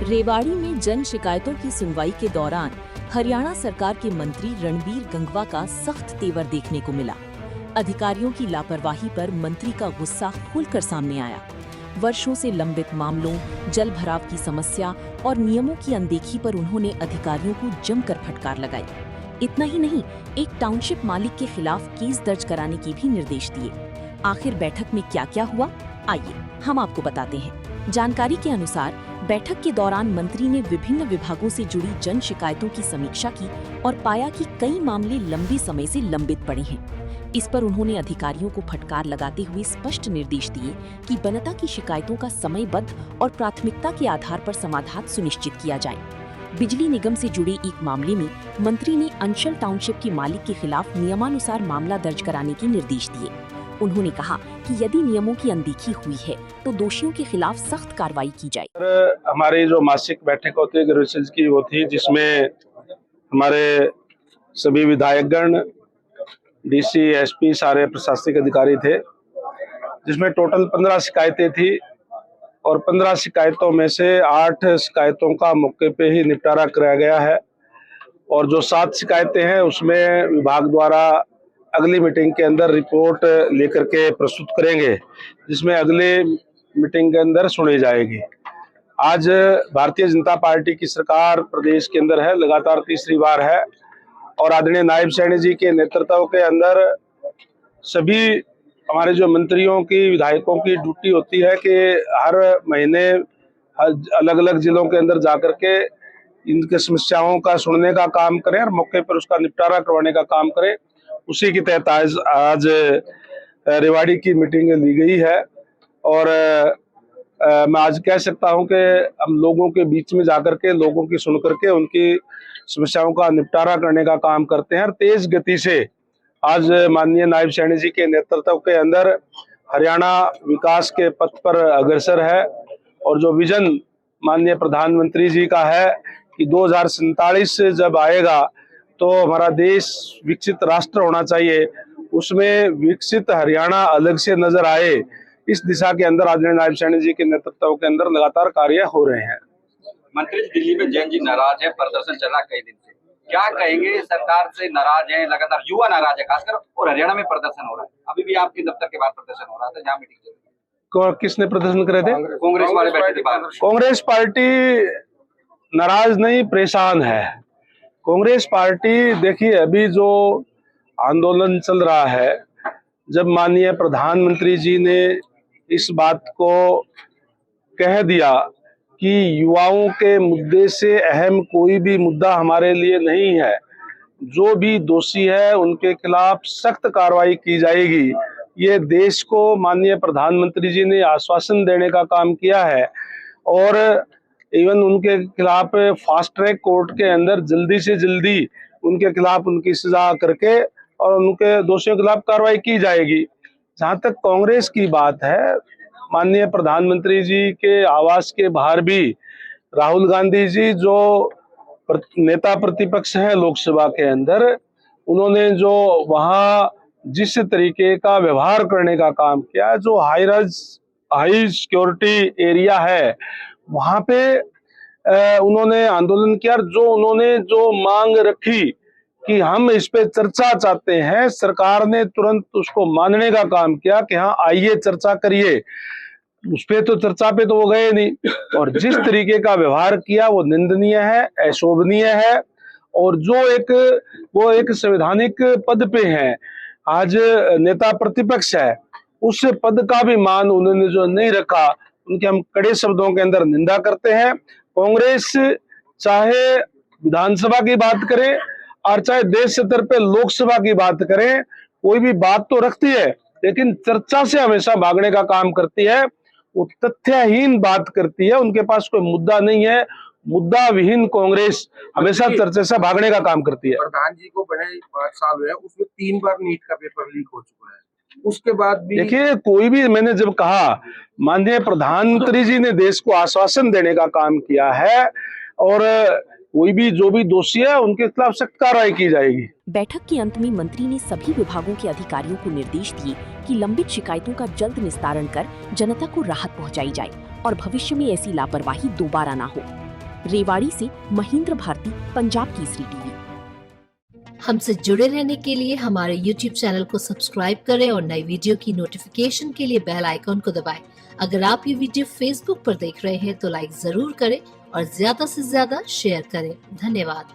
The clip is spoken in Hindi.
रेवाड़ी में जन शिकायतों की सुनवाई के दौरान हरियाणा सरकार के मंत्री रणबीर गंगवा का सख्त तेवर देखने को मिला। अधिकारियों की लापरवाही पर मंत्री का गुस्सा खुलकर सामने आया। वर्षों से लंबित मामलों, जल भराव की समस्या और नियमों की अनदेखी पर उन्होंने अधिकारियों को जमकर फटकार लगाई। इतना ही नहीं, एक टाउनशिप मालिक के खिलाफ केस दर्ज कराने के भी निर्देश दिए। आखिर बैठक में क्या क्या हुआ, आइए हम आपको बताते हैं। जानकारी के अनुसार बैठक के दौरान मंत्री ने विभिन्न विभागों से जुड़ी जन शिकायतों की समीक्षा की और पाया कि कई मामले लंबे समय से लंबित पड़े हैं। इस पर उन्होंने अधिकारियों को फटकार लगाते हुए स्पष्ट निर्देश दिए कि बनता की शिकायतों का समयबद्ध और प्राथमिकता के आधार पर समाधान सुनिश्चित किया जाए। बिजली निगम से जुड़े एक मामले में मंत्री ने अंचल टाउनशिप के मालिक के खिलाफ नियमानुसार मामला दर्ज कराने के निर्देश दिए। उन्होंने कहा कि यदि नियमों की अनदेखी हुई है तो दोषियों के खिलाफ सख्त कार्रवाई की जाए। हमारी जो मासिक बैठक होती है ग्रेजुएशन की, वो थी जिसमें हमारे सभी विधायकगण, डीसी, एसपी, सारे प्रशासनिक अधिकारी थे, जिसमें टोटल 15 शिकायतें थी और 15 शिकायतों में से 8 शिकायतों का मौके पे ही निपटारा कराया गया है और जो 7 शिकायतें हैं उसमें विभाग द्वारा अगली मीटिंग के अंदर रिपोर्ट लेकर के प्रस्तुत करेंगे, जिसमें अगले मीटिंग के अंदर सुनी जाएगी। आज भारतीय जनता पार्टी की सरकार प्रदेश के अंदर है, लगातार तीसरी बार है और आदरणीय नायब सैनी जी के नेतृत्व के अंदर सभी हमारे जो मंत्रियों की, विधायकों की ड्यूटी होती है कि हर महीने अलग अलग जिलों के अंदर जाकर के इनके समस्याओं का सुनने का काम करें और मौके पर उसका निपटारा करवाने का काम करें। उसी के तहत आज रेवाड़ी की मीटिंग ली गई है और मैं आज कह सकता हूं कि हम लोगों के बीच में जाकर के लोगों की सुन करके उनकी समस्याओं का निपटारा करने का काम करते हैं और तेज गति से आज माननीय नायब सैनी जी के नेतृत्व के अंदर हरियाणा विकास के पथ पर अग्रसर है और जो विजन माननीय प्रधानमंत्री जी का है कि 2047 से जब आएगा तो हमारा देश विकसित राष्ट्र होना चाहिए, उसमें विकसित हरियाणा अलग से नजर आए, इस दिशा के अंदर आदरणीय नायब सैनी जी के नेतृत्व के अंदर लगातार कार्य हो रहे हैं। मंत्री दिल्ली में जैन जी नाराज है, प्रदर्शन चल रहा कई दिन से, क्या कहेंगे? सरकार से नाराज है, लगातार युवा नाराज है खासकर, और हरियाणा में प्रदर्शन हो रहा है। अभी भी आपके दफ्तर के बाहर प्रदर्शन हो रहा था जहाँ मीटिंग चल रही है। किसने प्रदर्शन करे थे? कांग्रेस वाले बैठे थे बाहर। कांग्रेस पार्टी नाराज नहीं, परेशान है। कांग्रेस पार्टी देखिए, अभी जो आंदोलन चल रहा है, जब माननीय प्रधानमंत्री जी ने इस बात को कह दिया कि युवाओं के मुद्दे से अहम कोई भी मुद्दा हमारे लिए नहीं है, जो भी दोषी है उनके खिलाफ सख्त कार्रवाई की जाएगी, ये देश को माननीय प्रधानमंत्री जी ने आश्वासन देने का काम किया है और इवन उनके खिलाफ फास्ट ट्रैक कोर्ट के अंदर जल्दी से जल्दी उनके खिलाफ उनकी सजा करके और उनके दोषियों के खिलाफ कार्रवाई की जाएगी। जहां तक कांग्रेस की बात है, माननीय प्रधानमंत्री जी के आवास के बाहर भी राहुल गांधी जी जो नेता प्रतिपक्ष है लोकसभा के अंदर, उन्होंने जो वहां जिस तरीके का व्यवहार करने का काम किया, जो हाई सिक्योरिटी एरिया है वहां पे उन्होंने आंदोलन किया, जो मांग रखी कि हम इस पे चर्चा चाहते हैं, सरकार ने तुरंत उसको मानने का काम किया कि हाँ आइए चर्चा करिए। उस पे तो चर्चा पे तो वो गए नहीं और जिस तरीके का व्यवहार किया वो निंदनीय है, अशोभनीय है और वो एक संवैधानिक पद पे है, आज नेता प्रतिपक्ष है, उस पद का भी मान उन्होंने जो नहीं रखा, उनके हम कड़े शब्दों के अंदर निंदा करते हैं। कांग्रेस चाहे विधानसभा की बात करे और चाहे देश स्तर पे लोकसभा की बात करें, कोई भी बात तो रखती है लेकिन चर्चा से हमेशा भागने का काम करती है, वो तथ्यहीन बात करती है, उनके पास कोई मुद्दा नहीं है, मुद्दा विहीन कांग्रेस हमेशा चर्चा से भागने का काम करती है। प्रधान जी को बड़े 5 साल हुए, उसमें 3 बार नीट का पेपर लीक हो चुका है, उसके बाद भी देखिए, कोई भी, मैंने जब कहा माननीय प्रधानमंत्री जी ने देश को आश्वासन देने का काम किया है और कोई भी जो भी दोषी है उनके खिलाफ सख्त कार्रवाई की जाएगी। बैठक के अंत में मंत्री ने सभी विभागों के अधिकारियों को निर्देश दिए कि लंबित शिकायतों का जल्द निस्तारण कर जनता को राहत पहुंचाई जाए और भविष्य में ऐसी लापरवाही दोबारा ना हो। रेवाड़ी से महेंद्र भारती, पंजाब केसरी टीवी। हमसे जुड़े रहने के लिए हमारे YouTube चैनल को सब्सक्राइब करें और नई वीडियो की नोटिफिकेशन के लिए बेल आइकॉन को दबाएं। अगर आप ये वीडियो Facebook पर देख रहे हैं तो लाइक जरूर करें और ज्यादा से ज्यादा शेयर करें। धन्यवाद।